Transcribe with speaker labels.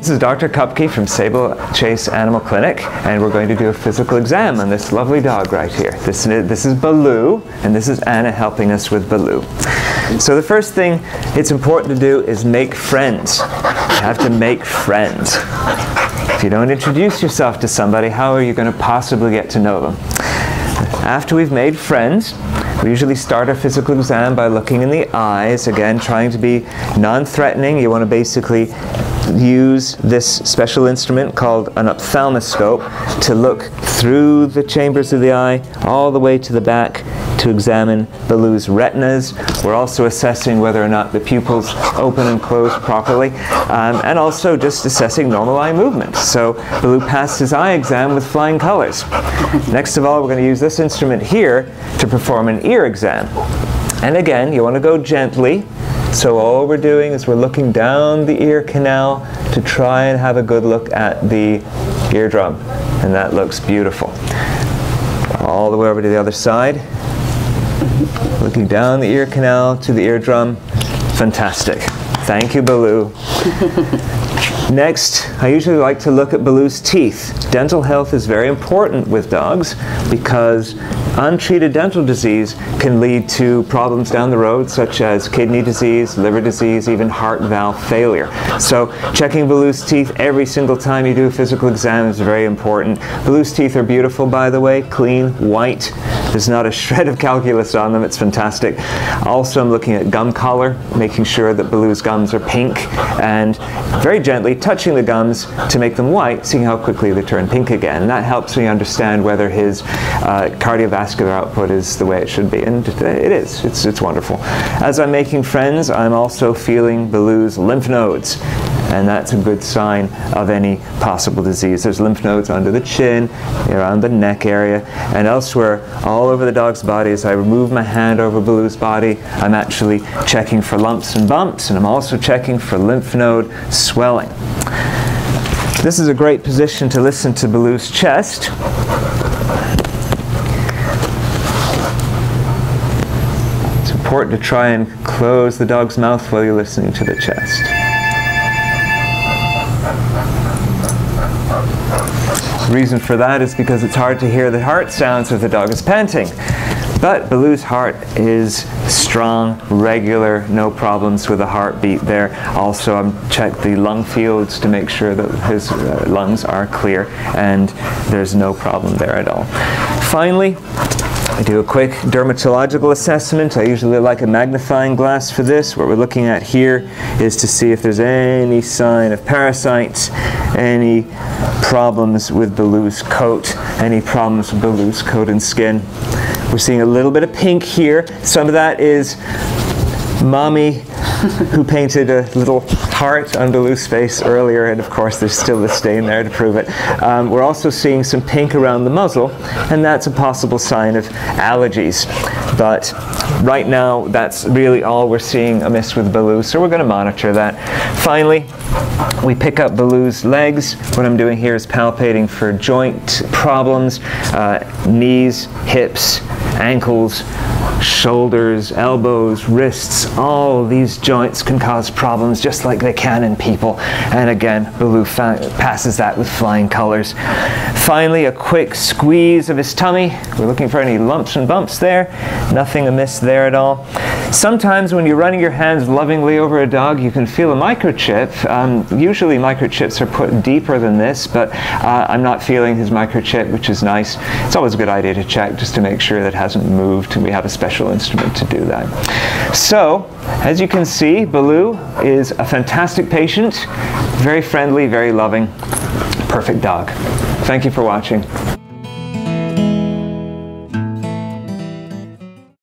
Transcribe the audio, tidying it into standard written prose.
Speaker 1: This is Dr. Kupke from Sabal Chase Animal Clinic, and we're going to do a physical exam on this lovely dog right here. This is Baloo, and this is Anna helping us with Baloo. So the first thing it's important to do is make friends. You have to make friends. If you don't introduce yourself to somebody, how are you going to possibly get to know them? After we've made friends, we usually start our physical exam by looking in the eyes, again trying to be non-threatening. You want to basically use this special instrument called an ophthalmoscope to look through the chambers of the eye all the way to the back to examine Baloo's retinas. We're also assessing whether or not the pupils open and close properly, and also just assessing normal eye movement. So Baloo passed his eye exam with flying colors. Next of all, we're going to use this instrument here to perform an ear exam. And again, you want to go gently. So all we're doing is we're looking down the ear canal to try and have a good look at the eardrum. And that looks beautiful. All the way over to the other side. Looking down the ear canal to the eardrum. Fantastic. Thank you, Baloo. Next, I usually like to look at Baloo's teeth. Dental health is very important with dogs because untreated dental disease can lead to problems down the road such as kidney disease, liver disease, even heart valve failure. So checking Baloo's teeth every single time you do a physical exam is very important. Baloo's teeth are beautiful, by the way, clean, white. There's not a shred of calculus on them. It's fantastic. Also, I'm looking at gum color, making sure that Baloo's gums are pink, and very gently touching the gums to make them white, seeing how quickly they turn pink again. And that helps me understand whether his cardiovascular output is the way it should be. And it is. It's wonderful. As I'm making friends, I'm also feeling Baloo's lymph nodes. And that's a good sign of any possible disease. There's lymph nodes under the chin, around the neck area, and elsewhere all over the dog's body. As I remove my hand over Baloo's body, I'm actually checking for lumps and bumps, and I'm also checking for lymph node swelling. This is a great position to listen to Baloo's chest. It's important to try and close the dog's mouth while you're listening to the chest. The reason for that is because it's hard to hear the heart sounds if the dog is panting. But Baloo's heart is strong, regular, no problems with the heartbeat there. Also, I've checked the lung fields to make sure that his lungs are clear and there's no problem there at all. Finally, I do a quick dermatological assessment. I usually like a magnifying glass for this. What we're looking at here is to see if there's any sign of parasites, any problems with Baloo's coat, any problems with Baloo's coat and skin. We're seeing a little bit of pink here. Some of that is Mommy who painted a little heart on Baloo's face earlier, and of course there's still the stain there to prove it. We're also seeing some pink around the muzzle, and that's a possible sign of allergies. But right now, that's really all we're seeing amiss with Baloo, so we're going to monitor that. Finally, we pick up Baloo's legs. What I'm doing here is palpating for joint problems, knees, hips, ankles, shoulders, elbows, wrists. All these joints can cause problems just like they can in people. And again, Baloo passes that with flying colors. Finally, a quick squeeze of his tummy. We're looking for any lumps and bumps there. Nothing amiss there at all. Sometimes when you're running your hands lovingly over a dog, you can feel a microchip. Usually microchips are put deeper than this, but I'm not feeling his microchip, which is nice. It's always a good idea to check just to make sure that it hasn't moved, and we have a special instrument to do that. So, as you can see, Baloo is a fantastic patient, very friendly, very loving, perfect dog. Thank you for watching.